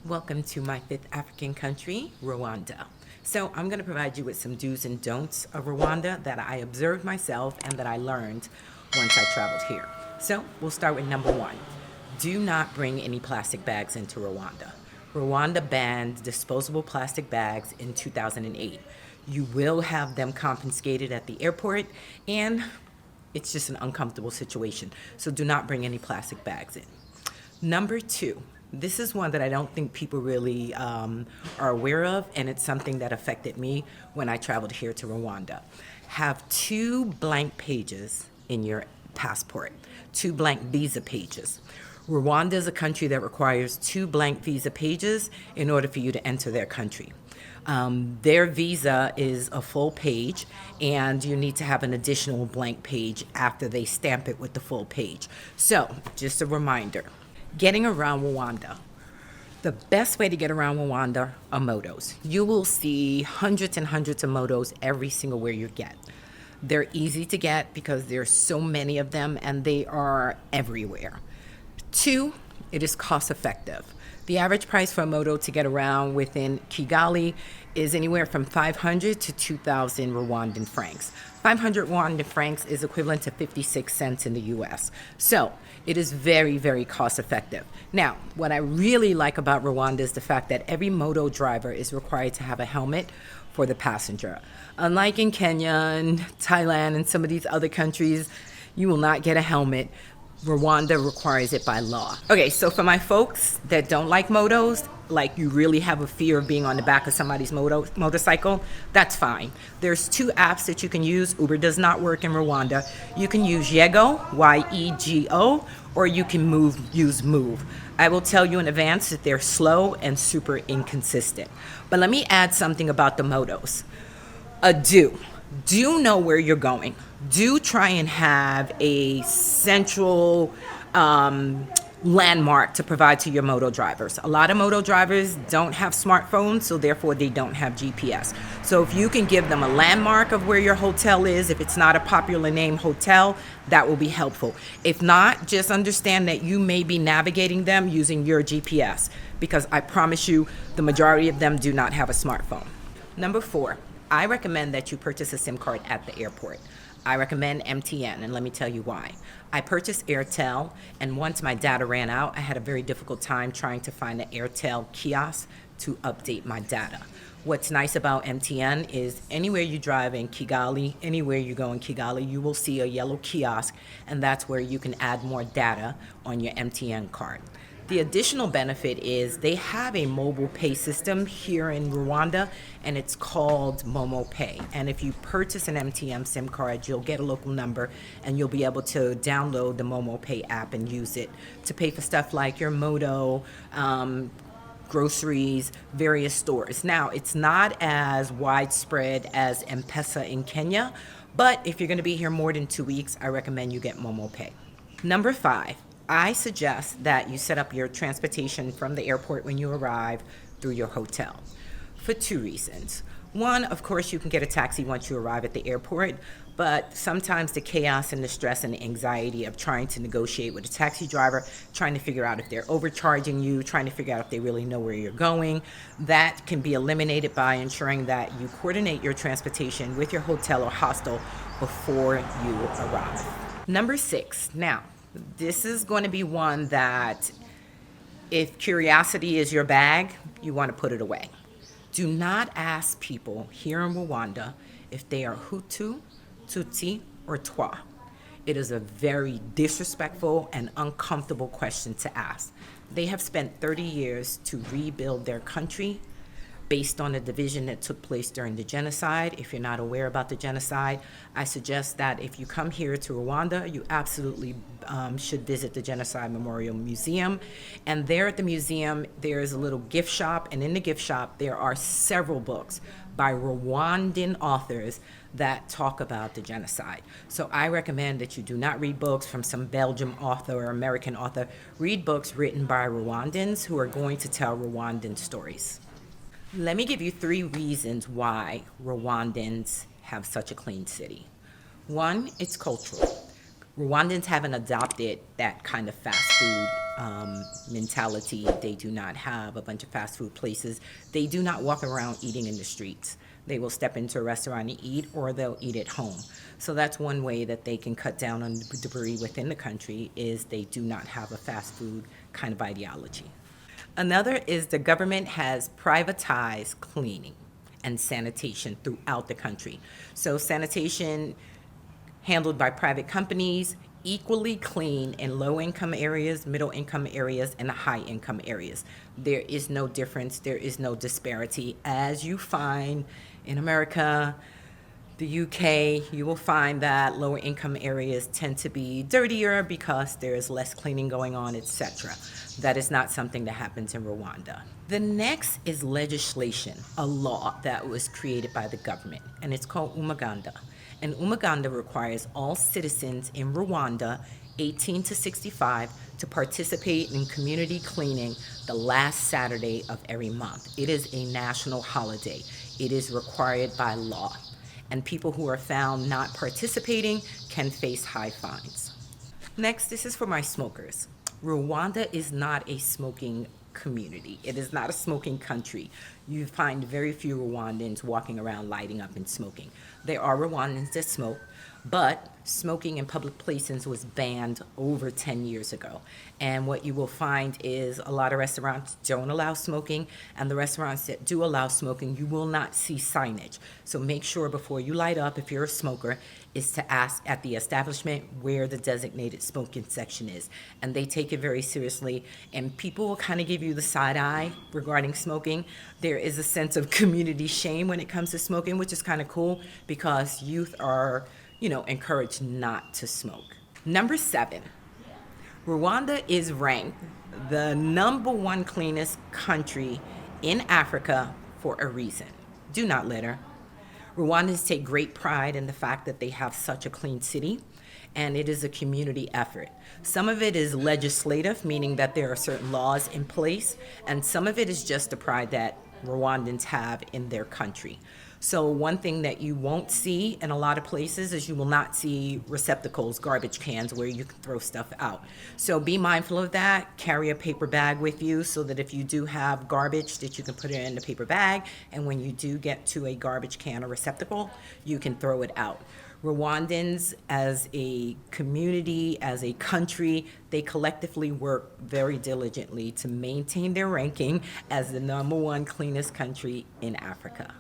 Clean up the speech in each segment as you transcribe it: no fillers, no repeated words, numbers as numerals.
Welcome to my fifth African country, Rwanda. So I'm going to provide you with some do's and don'ts of Rwanda that I observed myself and that I learned once I traveled here. So we'll start with number one. Do not bring any plastic bags into Rwanda. Rwanda banned disposable plastic bags in 2008. You will have them confiscated at the airport, and it's just an uncomfortable situation. So do not bring any plastic bags in. Number two, this is one that I don't think people really are aware of, and it's something that affected me when I traveled here to Rwanda. Have two blank pages in your passport, two blank visa pages. Rwanda is a country that requires two blank visa pages in order for you to enter their country. Their visa is a full page, and you need to have an additional blank page after they stamp it with the full page. So, just a reminder. Getting around Rwanda. The best way to get around Rwanda are motos. You will see hundreds and hundreds of motos every single where you get. They're easy to get because there's so many of them and they are everywhere. Two, it is cost effective. The average price for a moto to get around within Kigali is anywhere from 500 to 2,000 Rwandan francs. 500 Rwandan francs is equivalent to 56 cents in the US. So it is very, very cost effective. Now, what I really like about Rwanda is the fact that every moto driver is required to have a helmet for the passenger. Unlike in Kenya and Thailand and some of these other countries, you will not get a helmet. Rwanda requires it by law. Okay, so for my folks that don't like motos, like you really have a fear of being on the back of somebody's motorcycle, that's fine. There's two apps that you can use. Uber does not work in Rwanda. You can use Yego, Y-E-G-O, or you can use Move. I will tell you in advance that they're slow and super inconsistent. But let me add something about the motos. Do know where you're going. Do try and have a central landmark to provide to your moto drivers. A lot of moto drivers don't have smartphones, so therefore they don't have GPS. So if you can give them a landmark of where your hotel is, if it's not a popular name hotel, that will be helpful. If not, just understand that you may be navigating them using your GPS, because I promise you the majority of them do not have a smartphone. Number four, I recommend that you purchase a SIM card at the airport. I recommend MTN, and let me tell you why. I purchased Airtel, and once my data ran out, I had a very difficult time trying to find an Airtel kiosk to update my data. What's nice about MTN is anywhere you drive in Kigali, anywhere you go in Kigali, you will see a yellow kiosk, and that's where you can add more data on your MTN card. The additional benefit is they have a mobile pay system here in Rwanda, and it's called Momo Pay. And if you purchase an MTN SIM card, you'll get a local number, and you'll be able to download the Momo Pay app and use it to pay for stuff like your moto, groceries, various stores. Now, it's not as widespread as M-Pesa in Kenya, but if you're going to be here more than 2 weeks, I recommend you get Momo Pay. Number five. I suggest that you set up your transportation from the airport when you arrive through your hotel for two reasons. One, of course, you can get a taxi once you arrive at the airport, but sometimes the chaos and the stress and the anxiety of trying to negotiate with a taxi driver, trying to figure out if they're overcharging you, trying to figure out if they really know where you're going, that can be eliminated by ensuring that you coordinate your transportation with your hotel or hostel before you arrive. Number six, now, this is going to be one that if curiosity is your bag, you want to put it away. Do not ask people here in Rwanda if they are Hutu, Tutsi, or Twa. It is a very disrespectful and uncomfortable question to ask. They have spent 30 years to rebuild their country based on the division that took place during the genocide. If you're not aware about the genocide, I suggest that if you come here to Rwanda, you absolutely should visit the Genocide Memorial Museum. And there at the museum, there is a little gift shop, and in the gift shop, there are several books by Rwandan authors that talk about the genocide. So I recommend that you do not read books from some Belgian author or American author. Read books written by Rwandans who are going to tell Rwandan stories. Let me give you 3 reasons why Rwandans have such a clean city. One, it's cultural. Rwandans haven't adopted that kind of fast food mentality. They do not have a bunch of fast food places. They do not walk around eating in the streets. They will step into a restaurant and eat, or they'll eat at home. So that's one way that they can cut down on debris within the country, is they do not have a fast food kind of ideology. Another is the government has privatized cleaning and sanitation throughout the country. So sanitation handled by private companies, equally clean in low-income areas, middle-income areas, and high-income areas. There is no difference. There is no disparity. As you find in America, the UK, you will find that lower-income areas tend to be dirtier because there is less cleaning going on, etc. That is not something that happens in Rwanda. The next is legislation, a law that was created by the government, and it's called Umuganda. And Umuganda requires all citizens in Rwanda 18 to 65 to participate in community cleaning the last Saturday of every month. It is a national holiday. It is required by law. And people who are found not participating can face high fines. Next, this is for my smokers. Rwanda is not a smoking community. It is not a smoking country. You find very few Rwandans walking around lighting up and smoking. There are Rwandans that smoke, but smoking in public places was banned over 10 years ago. And what you will find is a lot of restaurants don't allow smoking, and the restaurants that do allow smoking, you will not see signage. So make sure before you light up, if you're a smoker, is to ask at the establishment where the designated smoking section is. And they take it very seriously, and people will kind of give you the side eye regarding smoking. There is a sense of community shame when it comes to smoking, which is kind of cool because youth are encouraged not to smoke. Number 7, Rwanda is ranked the #1 cleanest country in Africa for a reason. Do not litter. Rwandans take great pride in the fact that they have such a clean city, and it is a community effort. Some of it is legislative, meaning that there are certain laws in place, and some of it is just the pride that Rwandans have in their country. So one thing that you won't see in a lot of places is you will not see receptacles, garbage cans where you can throw stuff out. So be mindful of that. Carry a paper bag with you so that if you do have garbage that you can put it in the paper bag, and when you do get to a garbage can or receptacle, you can throw it out. Rwandans as a community, as a country, they collectively work very diligently to maintain their ranking as the #1 cleanest country in Africa.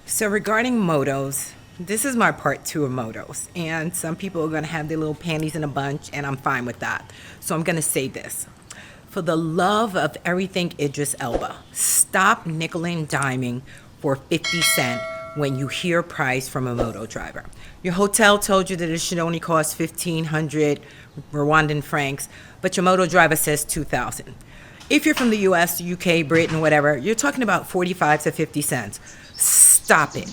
So regarding Motos, this is my part 2 of Motos, and some people are going to have their little panties in a bunch, and I'm fine with that. So I'm going to say this. For the love of everything Idris Elba, stop nickel and diming for 50 cents when you hear price from a moto driver. Your hotel told you that it should only cost 1,500 Rwandan francs, but your moto driver says 2,000. If you're from the US, UK, Britain, whatever, you're talking about 45 to 50 cents. Stop it.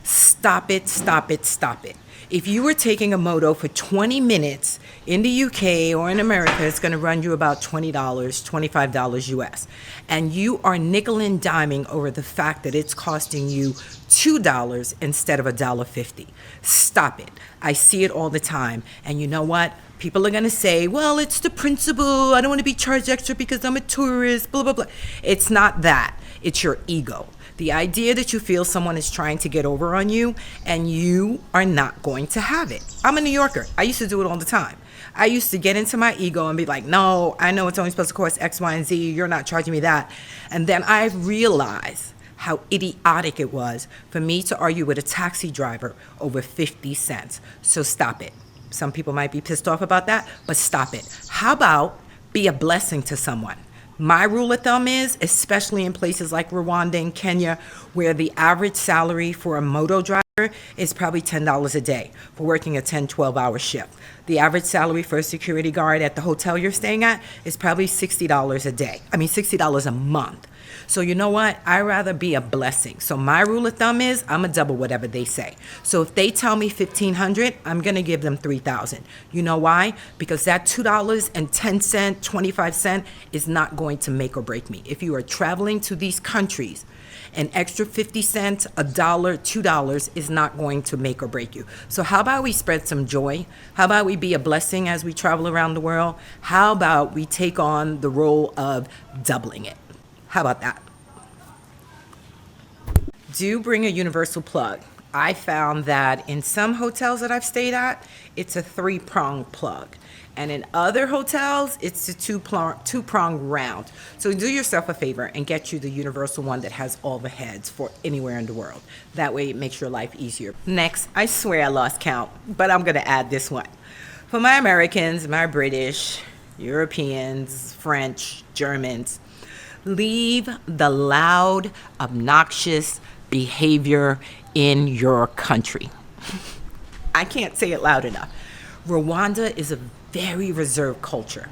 Stop it, stop it, stop it. If you were taking a moto for 20 minutes in the UK or in America, it's going to run you about $20, $25 US. And you are nickel and diming over the fact that it's costing you $2 instead of $1.50. Stop it. I see it all the time. And you know what? People are going to say, well, it's the principle. I don't want to be charged extra because I'm a tourist, blah, blah, blah. It's not that. It's your ego. The idea that you feel someone is trying to get over on you and you are not going to have it. I'm a New Yorker. I used to do it all the time. I used to get into my ego and be like, no, I know it's only supposed to cost X, Y, and Z. You're not charging me that. And then I realized how idiotic it was for me to argue with a taxi driver over 50 cents. So stop it. Some people might be pissed off about that, but stop it. How about be a blessing to someone? My rule of thumb is, especially in places like Rwanda and Kenya, where the average salary for a moto driver is probably $10 a day for working a 10, 12-hour shift. The average salary for a security guard at the hotel you're staying at is probably $60 a day. I mean, $60 a month. So you know what? I'd rather be a blessing. So my rule of thumb is I'm going to double whatever they say. So if they tell me 1,500, I'm going to give them 3,000. You know why? Because that $2.10, 25 cents is not going to make or break me. If you are traveling to these countries, an extra 50 cents, $1, $2 is not going to make or break you. So how about we spread some joy? How about we be a blessing as we travel around the world? How about we take on the role of doubling it? How about that? Do bring a universal plug. I found that in some hotels that I've stayed at, it's a 3-prong plug. And in other hotels, it's a two-prong round. So do yourself a favor and get you the universal one that has all the heads for anywhere in the world. That way it makes your life easier. Next, I swear I lost count, but I'm gonna add this one. For my Americans, my British, Europeans, French, Germans, leave the loud, obnoxious behavior in your country. I can't say it loud enough. Rwanda is a very reserved culture.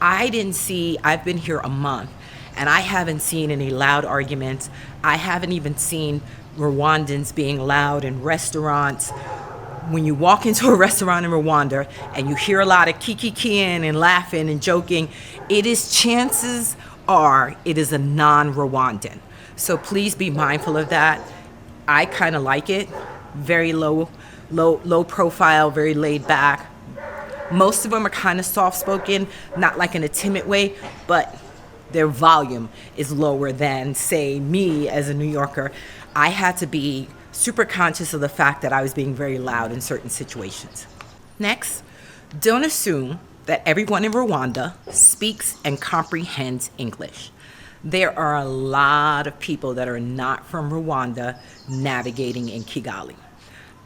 I've been here a month, and I haven't seen any loud arguments. I haven't even seen Rwandans being loud in restaurants. When you walk into a restaurant in Rwanda and you hear a lot of kikikiing and laughing and joking, chances are it is a non-Rwandan. So please be mindful of that. I kind of like it. Very low profile, very laid back. Most of them are kind of soft-spoken, not like in a timid way, but their volume is lower than, say, me as a New Yorker. I had to be super conscious of the fact that I was being very loud in certain situations. Next, don't assume that everyone in Rwanda speaks and comprehends English. There are a lot of people that are not from Rwanda navigating in Kigali.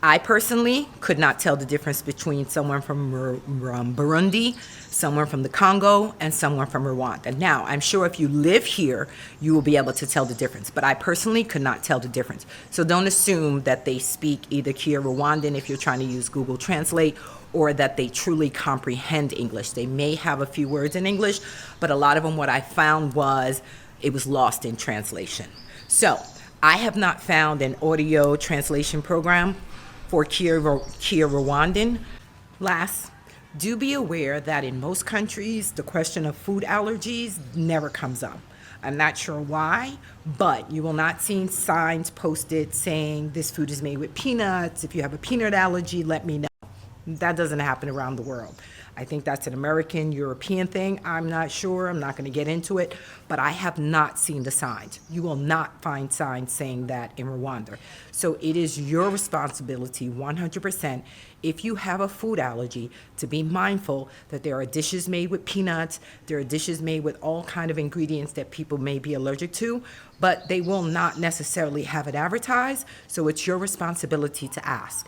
I personally could not tell the difference between someone from Burundi, someone from the Congo, and someone from Rwanda. Now, I'm sure if you live here, you will be able to tell the difference, but I personally could not tell the difference. So don't assume that they speak either Rwandan if you're trying to use Google Translate, or that they truly comprehend English. They may have a few words in English, but a lot of them, what I found was it was lost in translation. So I have not found an audio translation program for Kia Rwandan. Last, do be aware that in most countries, the question of food allergies never comes up. I'm not sure why, but you will not see signs posted saying this food is made with peanuts. If you have a peanut allergy, let me know. That doesn't happen around the world. I think that's an American, European thing. I'm not sure. I'm not going to get into it, but I have not seen the signs. You will not find signs saying that in Rwanda. So it is your responsibility 100% if you have a food allergy to be mindful that there are dishes made with peanuts, there are dishes made with all kind of ingredients that people may be allergic to, but they will not necessarily have it advertised. So it's your responsibility to ask.